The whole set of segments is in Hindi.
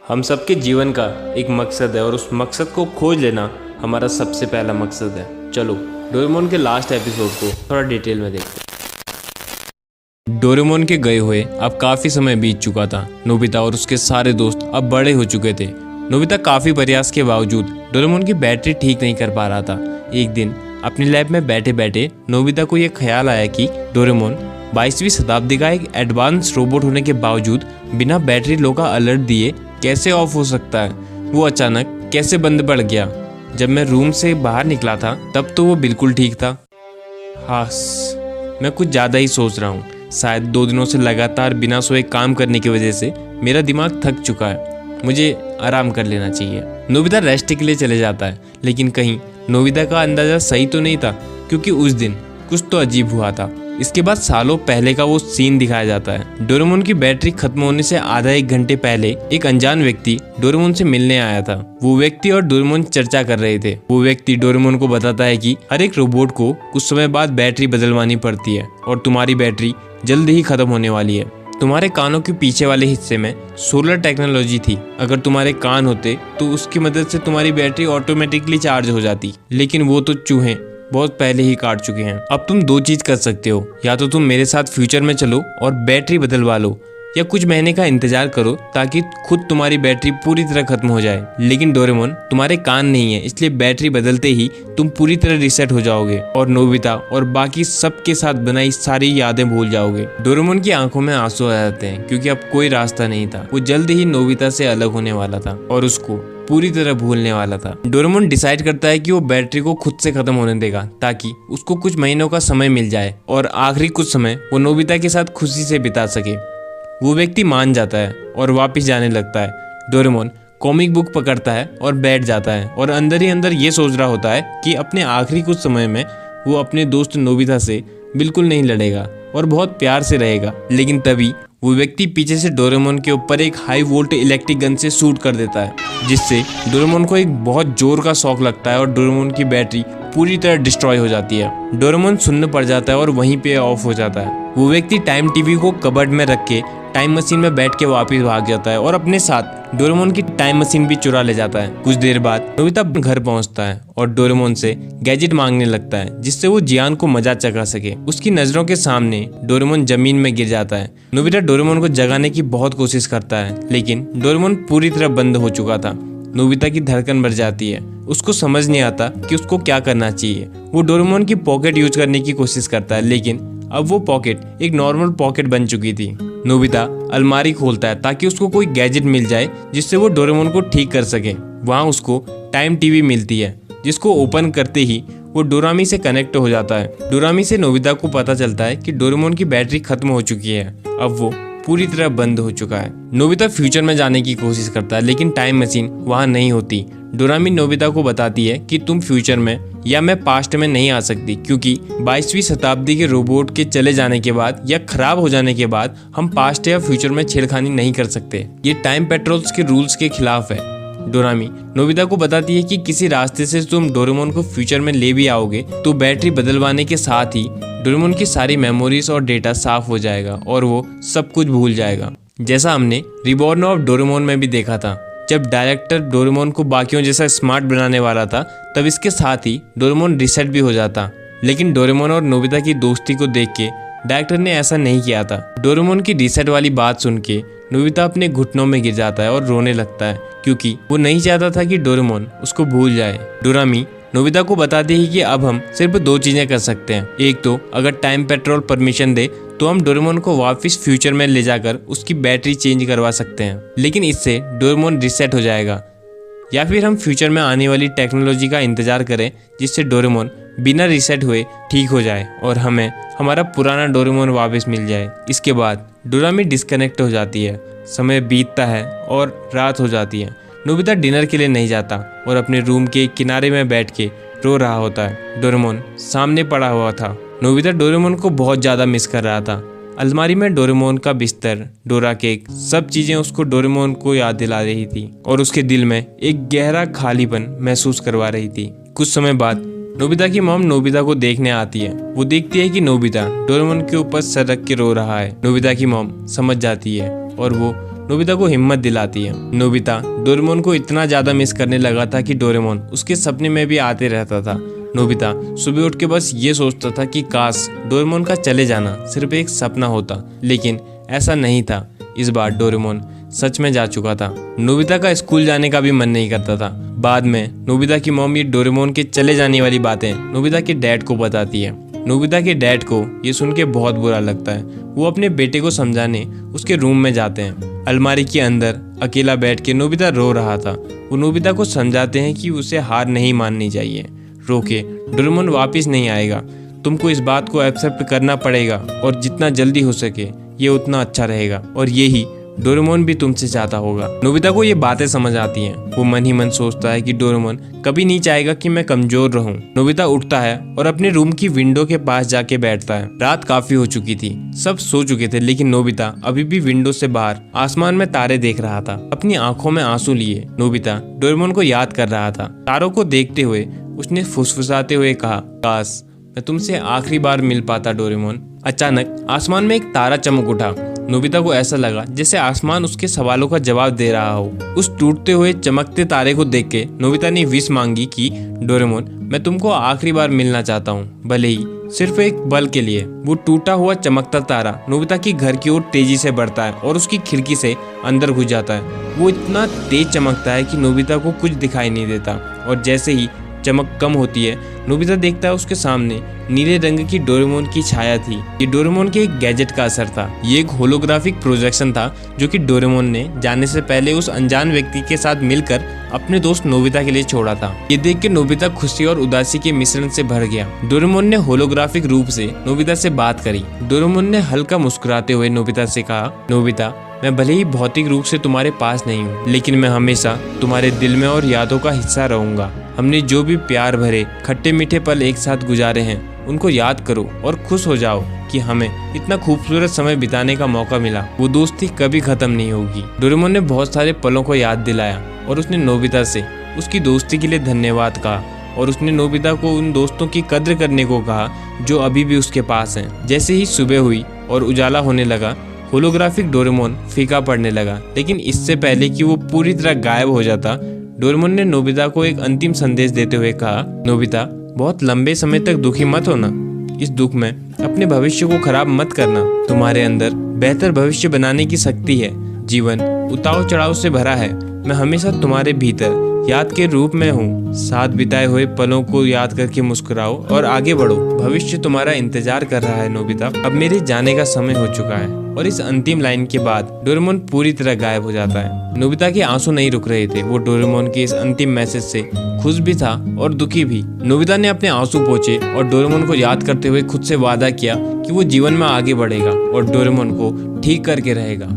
हम सबके जीवन का एक मकसद है और उस मकसद को खोज लेना हमारा सबसे पहला मकसद है। चलो डोरेमोन के लास्ट एपिसोड को थोड़ा डिटेल में देखते हैं। डोरेमोन के गए हुए अब काफ़ी समय बीत चुका था। नोबिता और उसके सारे दोस्त अब बड़े हो चुके थे। नोबिता काफ़ी प्रयास के बावजूद डोरेमोन की बैटरी ठीक नहीं कर पा रहा था। एक दिन अपनी लैब में बैठे बैठे नोबिता को यह ख्याल आया कि डोरेमोन 22वीं शताब्दी का एक एडवांस रोबोट होने के बावजूद बिना बैटरी लो का अलर्ट दिए कैसे ऑफ हो सकता है। वो अचानक कैसे बंद पड़ गया। जब मैं रूम से बाहर निकला था तब तो वो बिल्कुल ठीक था। हास, मैं कुछ ज़्यादा ही सोच रहा हूँ। शायद 2 दिनों से लगातार बिना सोए काम करने की वजह से मेरा दिमाग थक चुका है। मुझे आराम कर लेना चाहिए। नोबिता रेस्ट के लिए चले जाता है, लेकिन कहीं नोबिता का अंदाज़ा सही तो नहीं था, क्योंकि उस दिन कुछ तो अजीब हुआ था। इसके बाद सालों पहले का वो सीन दिखाया जाता है। डोरेमोन की बैटरी खत्म होने से आधा 1 घंटे पहले एक अनजान व्यक्ति डोरेमोन से मिलने आया था। वो व्यक्ति और डोरेमोन चर्चा कर रहे थे। वो व्यक्ति डोरेमोन को बताता है कि हर एक रोबोट को कुछ समय बाद बैटरी बदलवानी पड़ती है और तुम्हारी बैटरी जल्द ही खत्म होने वाली है। तुम्हारे कानों के पीछे वाले हिस्से में सोलर टेक्नोलॉजी थी। अगर तुम्हारे कान होते तो उसकी मदद से तुम्हारी बैटरी ऑटोमेटिकली चार्ज हो जाती, लेकिन वो तो चूहे बहुत पहले ही काट चुके हैं। अब तुम 2 चीज कर सकते हो, या तो तुम मेरे साथ फ्यूचर में चलो और बैटरी बदलवा लो, या कुछ महीने का इंतजार करो ताकि खुद तुम्हारी बैटरी पूरी तरह खत्म हो जाए। लेकिन डोरेमोन, तुम्हारे कान नहीं है, इसलिए बैटरी बदलते ही तुम पूरी तरह रिसेट हो जाओगे और नोबिता और बाकी सबके साथ बनाई सारी यादें भूल जाओगे। डोरेमोन की आंखों में आंसू आ जाते हैं, क्योंकि अब कोई रास्ता नहीं था। वो जल्द ही नोबिता से अलग होने वाला था और उसको पूरी तरह भूलने वाला था। डोरेमोन डिसाइड करता है कि वो बैटरी को खुद से खत्म होने देगा ताकि उसको कुछ महीनों का समय मिल जाए और आखिरी कुछ समय वो नोबिता के साथ खुशी से बिता सके। वो व्यक्ति मान जाता है और वापस जाने लगता है। डोरेमोन कॉमिक बुक पकड़ता है और बैठ जाता है और अंदर ही अंदर ये सोच रहा होता है कि अपने आखिरी कुछ समय में वो अपने दोस्त नोबिता से बिल्कुल नहीं लड़ेगा और बहुत प्यार से रहेगा। लेकिन तभी वो व्यक्ति पीछे से डोरेमोन के ऊपर एक हाई वोल्ट इलेक्ट्रिक गन से शूट कर देता है, जिससे डोरेमोन को एक बहुत जोर का शॉक लगता है और डोरेमोन की बैटरी पूरी तरह डिस्ट्रॉय हो जाती है। डोरेमोन सुन्न पड़ जाता है और वहीं पे ऑफ हो जाता है। वो व्यक्ति टाइम टीवी को कबर्ड में रख के टाइम मशीन में बैठ के वापस भाग जाता है और अपने साथ डोरेमोन की टाइम मशीन भी चुरा ले जाता है। कुछ देर बाद नोबिता घर पहुंचता है और डोरेमोन से गैजेट मांगने लगता है, जिससे वो जियान को मजा चखा सके। उसकी नजरों के सामने डोरेमोन जमीन में गिर जाता है। नोबिता डोरेमोन को जगाने की बहुत कोशिश करता है, लेकिन डोरेमोन पूरी तरह बंद हो चुका था। नोबिता की धड़कन बढ़ जाती है। उसको समझ नहीं आता कि उसको क्या करना चाहिए। वो डोरेमोन की पॉकेट यूज करने की कोशिश करता है, लेकिन अब वो पॉकेट एक नॉर्मल पॉकेट बन चुकी थी। नोबिता अलमारी खोलता है ताकि उसको कोई गैजेट मिल जाए जिससे वो डोरेमोन को ठीक कर सके। वहाँ उसको टाइम टीवी मिलती है, जिसको ओपन करते ही वो डोरामी से कनेक्ट हो जाता है। डोरामी से नोबिता को पता चलता है कि डोरेमोन की बैटरी खत्म हो चुकी है। अब वो पूरी तरह बंद हो चुका है। नोबिता फ्यूचर में जाने की कोशिश करता है, लेकिन टाइम मशीन वहाँ नहीं होती। डोरामी नोबिता को बताती है कि तुम फ्यूचर में या मैं पास्ट में नहीं आ सकती, क्योंकि 22वीं शताब्दी के रोबोट के चले जाने के बाद या खराब हो जाने के बाद हम पास्ट या फ्यूचर में छेड़खानी नहीं कर सकते। ये टाइम पेट्रोल्स के रूल्स के खिलाफ है। डोरामी नोबिता को बताती है कि किसी रास्ते से तुम डोरेमोन को फ्यूचर में ले भी आओगे तो बैटरी बदलवाने के साथ ही डोरेमोन की सारी मेमोरीज और डेटा साफ हो जाएगा और वो सब कुछ भूल जाएगा। जैसा हमने रिबॉर्न ऑफ डोरेमोन में भी देखा था, जब डायरेक्टर डोरेमोन को बाकियों जैसा स्मार्ट बनाने वाला था, तब इसके साथ ही डोरेमोन रिसेट भी हो जाता। लेकिन डोरेमोन और नोबिता की दोस्ती को देख के डायरेक्टर ने ऐसा नहीं किया था। डोरेमोन की रिसेट वाली बात सुन के नोबिता अपने घुटनों में गिर जाता है और रोने लगता है, क्योंकि वो नहीं चाहता था कि डोरेमोन उसको भूल जाए। डोरामी नोबिता को बताती है कि अब हम सिर्फ 2 चीजें कर सकते हैं। एक तो अगर टाइम पेट्रोल परमिशन दे तो हम डोरेमोन को वापस फ्यूचर में ले जाकर उसकी बैटरी चेंज करवा सकते हैं, लेकिन इससे डोरेमोन रिसेट हो जाएगा। या फिर हम फ्यूचर में आने वाली टेक्नोलॉजी का इंतजार करें, जिससे डोरेमोन बिना रिसेट हुए ठीक हो जाए और हमें हमारा पुराना डोरेमोन वापस मिल जाए। इसके बाद डोरामी डिस्कनेक्ट हो जाती है। समय बीतता है और रात हो जाती है। नोबिता डिनर के लिए नहीं जाता और अपने रूम के किनारे में बैठ के रो रहा होता है। डोरेमोन सामने पड़ा हुआ था। नोबिता डोरेमोन को बहुत ज़्यादा मिस कर रहा था। अलमारी में डोरेमोन का बिस्तर, डोरा केक, सब चीज़ें उसको डोरेमोन को याद दिला रही थी और उसके दिल में एक गहरा खालीपन महसूस करवा रही थी। कुछ समय बाद नोबिता की मॉम नोबिता को देखने आती है। वो देखती है कि नोबिता डोरेमोन के ऊपर सर रख के रो रहा है। नोबिता की मॉम समझ जाती है और वो नोबिता को हिम्मत दिलाती है। नोबिता डोरेमोन को इतना ज्यादा मिस करने लगा था कि डोरेमोन उसके सपने में भी आते रहता था। नोबिता सुबह उठ के बस ये सोचता था कि काश डोरेमोन का चले जाना सिर्फ एक सपना होता, लेकिन ऐसा नहीं था। इस बार डोरेमोन सच में जा चुका था। नोबिता का स्कूल जाने का भी मन नहीं करता था। बाद में नोबिता की मॉम ये डोरेमोन के चले जाने वाली बातें नोबिता के डैड को बताती है। नोबिता के डैड को ये सुन के बहुत बुरा लगता है। वो अपने बेटे को समझाने उसके रूम में जाते हैं। अलमारी के अंदर अकेला बैठ के नोबिता रो रहा था। वो नोबिता को समझाते हैं कि उसे हार नहीं माननी चाहिए। रोके डोरेमोन वापस नहीं आएगा, तुमको इस बात को एक्सेप्ट करना पड़ेगा और जितना जल्दी हो सके ये उतना अच्छा रहेगा, और यही डोरेमोन भी तुमसे चाहता होगा। नोबिता को ये बातें समझ आती हैं। वो मन ही मन सोचता है कि डोरेमोन कभी नहीं चाहेगा कि मैं कमजोर रहूं। नोबिता उठता है और अपने रूम की विंडो के पास जाके बैठता है। रात काफी हो चुकी थी, सब सो चुके थे, लेकिन नोबिता अभी भी विंडो से बाहर आसमान में तारे देख रहा था। अपनी आंखों में आंसू लिए नोबिता डोरेमोन को याद कर रहा था। तारों को देखते हुए उसने फुसफुसाते हुए कहा, काश मैं तुमसे आखिरी बार मिल पाता डोरेमोन। अचानक आसमान में एक तारा चमक उठा। नोबिता को ऐसा लगा जैसे आसमान उसके सवालों का जवाब दे रहा हो। उस टूटते हुए चमकते तारे को देख के नोबिता ने विश मांगी कि डोरेमोन मैं तुमको आखिरी बार मिलना चाहता हूँ, भले ही सिर्फ एक पल के लिए। वो टूटा हुआ चमकता तारा नोबिता की घर की ओर तेजी से बढ़ता है और उसकी खिड़की से अंदर घुस जाता है। वो इतना तेज चमकता है कि नोबिता को कुछ दिखाई नहीं देता, और जैसे ही चमक कम होती है नोबिता देखता है उसके सामने नीले रंग की डोरेमोन की छाया थी। ये डोरेमोन के एक गैजेट का असर था। ये एक होलोग्राफिक प्रोजेक्शन था जो कि डोरेमोन ने जाने से पहले उस अनजान व्यक्ति के साथ मिलकर अपने दोस्त नोबिता के लिए छोड़ा था। ये देख के नोबिता खुशी और उदासी के मिश्रण से भर गया। डोरेमोन ने होलोग्राफिक रूप से नोबिता से बात करी। डोरेमोन ने हल्का मुस्कुराते हुए नोबिता से कहा, नोबिता मैं भले ही भौतिक रूप से तुम्हारे पास नहीं हूँ, लेकिन मैं हमेशा तुम्हारे दिल में और यादों का हिस्सा रहूंगा। हमने जो भी प्यार भरे खट्टे मीठे पल एक साथ गुजारे हैं उनको याद करो और खुश हो जाओ कि हमें इतना खूबसूरत समय बिताने का मौका मिला। वो दोस्ती कभी खत्म नहीं होगी। डोरेमोन ने बहुत सारे पलों को याद दिलाया और उसने नोबिता से उसकी दोस्ती के लिए धन्यवाद कहा, और उसने नोबिता को उन दोस्तों की कद्र करने को कहा जो अभी भी उसके पास हैं। जैसे ही सुबह हुई और उजाला होने लगा होलोग्राफिक डोरेमोन फीका पड़ने लगा, लेकिन इससे पहले कि वो पूरी तरह गायब हो जाता डोरेमोन ने नोबिता को एक अंतिम संदेश देते हुए कहा, नोबिता बहुत लंबे समय तक दुखी मत होना। इस दुख में अपने भविष्य को खराब मत करना। तुम्हारे अंदर बेहतर भविष्य बनाने की शक्ति है। जीवन उतार चढ़ाव से भरा है। मैं हमेशा तुम्हारे भीतर याद के रूप में हूँ। साथ बिताए हुए पलों को याद करके मुस्कुराओ और आगे बढ़ो। भविष्य तुम्हारा इंतजार कर रहा है नोबिता। अब मेरे जाने का समय हो चुका है। और इस अंतिम लाइन के बाद डोरेमोन पूरी तरह गायब हो जाता है। नोबिता के आंसू नहीं रुक रहे थे। वो डोरेमोन के इस अंतिम मैसेज से खुश भी था और दुखी भी। नोबिता ने अपने आंसू पोंछे और डोरेमोन को याद करते हुए खुद से वादा किया कि वो जीवन में आगे बढ़ेगा और डोरेमोन को ठीक करके रहेगा।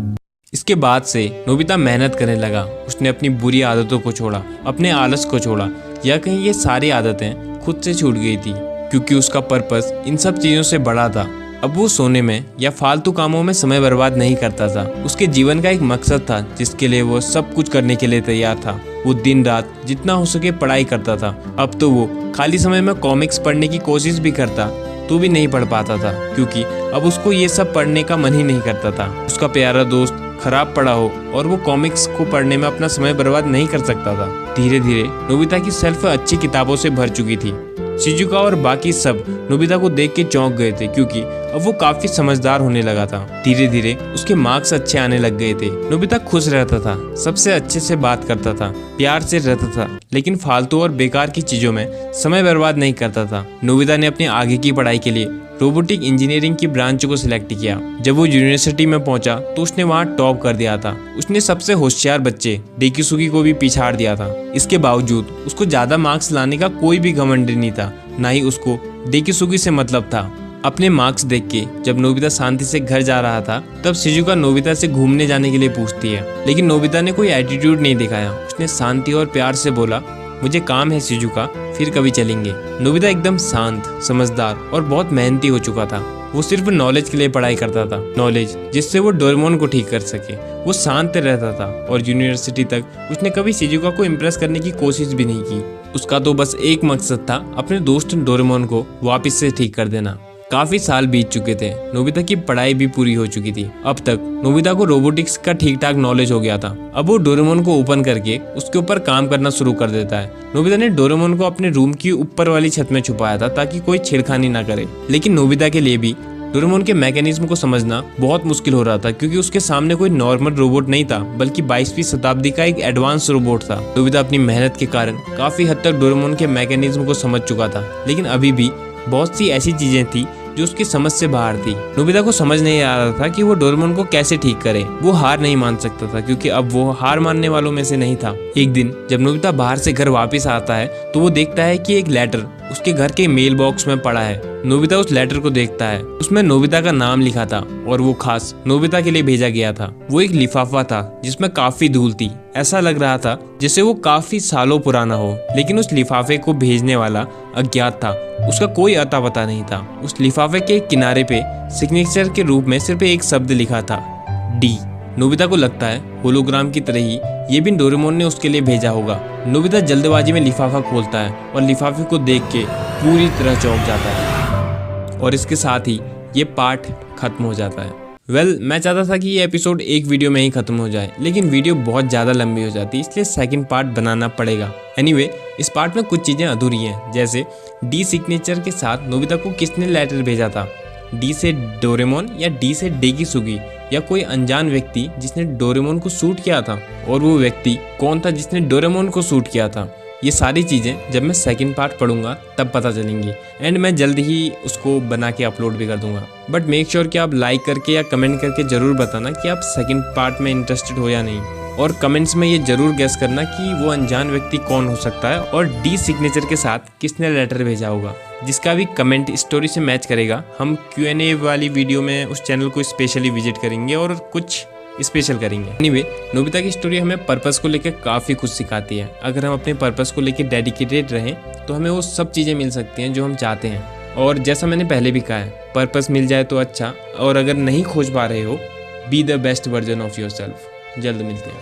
इसके बाद से नोबिता मेहनत करने लगा। उसने अपनी बुरी आदतों को छोड़ा, अपने आलस को छोड़ा, या कहीं ये सारी आदतें खुद से छूट गई थी, क्योंकि उसका पर्पस इन सब चीज़ों से बड़ा था। अब वो सोने में या फालतू कामों में समय बर्बाद नहीं करता था। उसके जीवन का एक मकसद था जिसके लिए वो सब कुछ करने के लिए तैयार था। वो दिन रात जितना हो सके पढ़ाई करता था। अब तो वो खाली समय में कॉमिक्स पढ़ने की कोशिश भी करता तो भी नहीं पढ़ पाता था, क्योंकि अब उसको ये सब पढ़ने का मन ही नहीं करता था। उसका प्यारा दोस्त खराब पढ़ा हो और वो कॉमिक्स को पढ़ने में अपना समय बर्बाद नहीं कर सकता था। धीरे धीरे नोबिता की शेल्फ अच्छी किताबों से भर चुकी थी। शिजुका और बाकी सब नोबिता को देख के चौंक गए थे, क्योंकि अब वो काफी समझदार होने लगा था। धीरे धीरे उसके मार्क्स अच्छे आने लग गए थे। नोबिता खुश रहता था, सबसे अच्छे से बात करता था, प्यार से रहता था, लेकिन फालतू और बेकार की चीजों में समय बर्बाद नहीं करता था। नोबिता ने अपने आगे की पढ़ाई के लिए रोबोटिक इंजीनियरिंग की ब्रांच को सिलेक्ट किया। जब वो यूनिवर्सिटी में पहुंचा तो उसने वहां टॉप कर दिया था। उसने सबसे होशियार बच्चे डेकिसुगी को भी पिछाड़ दिया था। इसके बावजूद उसको ज्यादा मार्क्स लाने का कोई भी घमंड नहीं था, ना ही उसको डेकिसुगी से मतलब था। अपने मार्क्स देख के जब नोबिता शांति से घर जा रहा था तब शिजुका नोबिता से घूमने जाने के लिए पूछती है, लेकिन नोबिता ने कोई एटीट्यूड नहीं दिखाया। उसने शांति और प्यार से बोला, मुझे काम है शिजुका, फिर कभी चलेंगे। नोबिता एकदम शांत, समझदार और बहुत मेहनती हो चुका था। वो सिर्फ नॉलेज के लिए पढ़ाई करता था, नॉलेज जिससे वो डोरेमोन को ठीक कर सके। वो शांत रहता था और यूनिवर्सिटी तक उसने कभी शिजुका को इम्प्रेस करने की कोशिश भी नहीं की। उसका तो बस एक मकसद था, अपने दोस्त डोरेमोन को वापस से ठीक कर देना। काफी साल बीत चुके थे। नोबिता की पढ़ाई भी पूरी हो चुकी थी। अब तक नोबिता को रोबोटिक्स का ठीक ठाक नॉलेज हो गया था। अब वो डोरेमोन को ओपन करके उसके ऊपर काम करना शुरू कर देता है। नोबिता ने डोरेमोन को अपने रूम की ऊपर वाली छत में छुपाया था ताकि कोई छेड़खानी ना करे। लेकिन नोबिता के लिए भी डोरेमोन के मैकेनिज्म को समझना बहुत मुश्किल हो रहा था, क्योंकि उसके सामने कोई नॉर्मल रोबोट नहीं था, बल्कि 22वीं शताब्दी का एक एडवांस रोबोट था। नोबिता अपनी मेहनत के कारण काफी हद तक डोरेमोन के मैकेनिज्म को समझ चुका था, लेकिन अभी भी बहुत सी ऐसी चीजें थी जो उसकी समझ से बाहर थी। नोबिता को समझ नहीं आ रहा था कि वो डोरेमोन को कैसे ठीक करे। वो हार नहीं मान सकता था, क्योंकि अब वो हार मानने वालों में से नहीं था। एक दिन जब नोबिता बाहर से घर वापस आता है तो वो देखता है कि एक लेटर उसके घर के मेल बॉक्स में पड़ा है। नोबिता उस लेटर को देखता है। उसमें नोबिता का नाम लिखा था और वो खास नोबिता के लिए भेजा गया था। वो एक लिफाफा था जिसमें काफी धूल थी। ऐसा लग रहा था जैसे वो काफी सालों पुराना हो, लेकिन उस लिफाफे को भेजने वाला अज्ञात था। उसका कोई अता पता नहीं था। उस लिफाफे के किनारे पे सिग्नेचर के रूप में सिर्फ एक शब्द लिखा था, डी। नोबिता को लगता है होलोग्राम की तरह ही ये भी डोरेमोन ने उसके लिए भेजा होगा। नोबिता जल्दबाजी में लिफाफा खोलता है और लिफाफे को देख के पूरी तरह चौंक जाता है, और इसके साथ ही ये पार्ट खत्म हो जाता है। मैं चाहता था कि ये एपिसोड एक वीडियो में ही खत्म हो जाए, लेकिन वीडियो बहुत ज़्यादा लंबी हो जाती है, इसलिए सेकंड पार्ट बनाना पड़ेगा। एनीवे, इस पार्ट में कुछ चीज़ें अधूरी हैं, जैसे डी सिग्नेचर के साथ नोबिता को किसने लेटर भेजा था। डी से डोरेमोन या डी से डेगिसुगी, या कोई अनजान व्यक्ति जिसने डोरेमोन को शूट किया था, और वो व्यक्ति कौन था जिसने डोरेमोन को शूट किया था। ये सारी चीज़ें जब मैं सेकंड पार्ट पढ़ूंगा तब पता चलेंगी, एंड मैं जल्द ही उसको बना के अपलोड भी कर दूंगा। बट मेक श्योर कि आप लाइक करके या कमेंट करके ज़रूर बताना कि आप सेकंड पार्ट में इंटरेस्टेड हो या नहीं, और कमेंट्स में ये ज़रूर गेस करना कि वो अनजान व्यक्ति कौन हो सकता है और डी सिग्नेचर के साथ किसने लेटर भेजा होगा। जिसका भी कमेंट स्टोरी से मैच करेगा, हम Q&A वाली वीडियो में उस चैनल को स्पेशली विजिट करेंगे और कुछ स्पेशल करेंगे। एनीवे, नोबिता की स्टोरी हमें पर्पस को लेकर काफ़ी कुछ सिखाती है। अगर हम अपने पर्पस को लेकर डेडिकेटेड रहें तो हमें वो सब चीज़ें मिल सकती हैं जो हम चाहते हैं। और जैसा मैंने पहले भी कहा है, पर्पस मिल जाए तो अच्छा, और अगर नहीं खोज पा रहे हो, be the best version of your self. जल्द मिलते हैं।